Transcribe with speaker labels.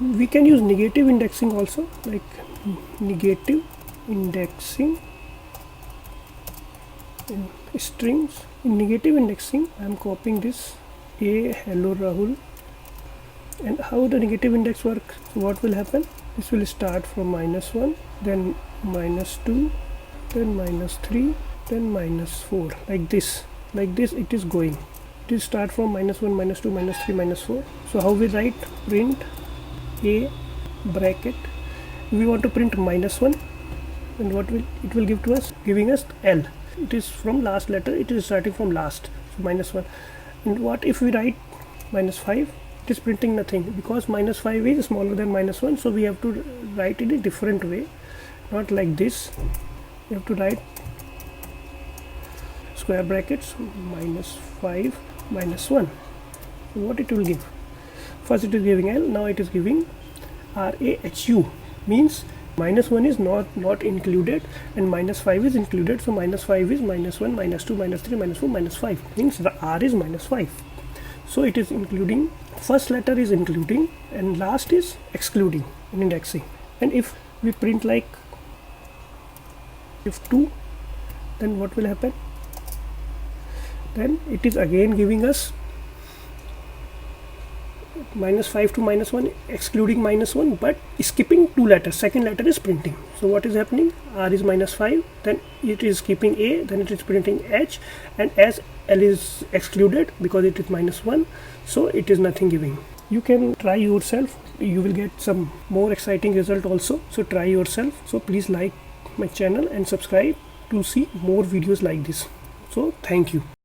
Speaker 1: We can use negative indexing also, like negative indexing in strings. In negative indexing, I am copying this a hello Rahul. And how the negative index works? So what will happen? This will start from -1, then -2, then -3, then -4, like this. Like this it is going. It will start from -1, -2, -3, -4. So how we write? Print a bracket. We want to print -1, and what will it will give to us? Giving us L. It is from last letter. It is starting from last. So -1. And what if we write -5? It is printing nothing, because -5 is smaller than -1. So we have to write it a different way, not like this. You have to write square brackets -5 -1. So what it will give? First it is giving L, now it is giving RAHU, means -1 is not included and -5 is included. So -5 is -1, -2, -3, -4, -5, means the R is -5. So it is including, first letter is including and last is excluding in indexing. And if we print like if 2, then what will happen? Then it is again giving us -5 to -1, excluding -1, but skipping 2 letters. Second letter is printing. So what is happening? R is -5, then it is keeping A, then it is printing H, and as L is excluded because it is -1, so it is nothing giving. You can try yourself. You will get some more exciting result also. So try yourself. So please like my channel and subscribe to see more videos like this. So thank you.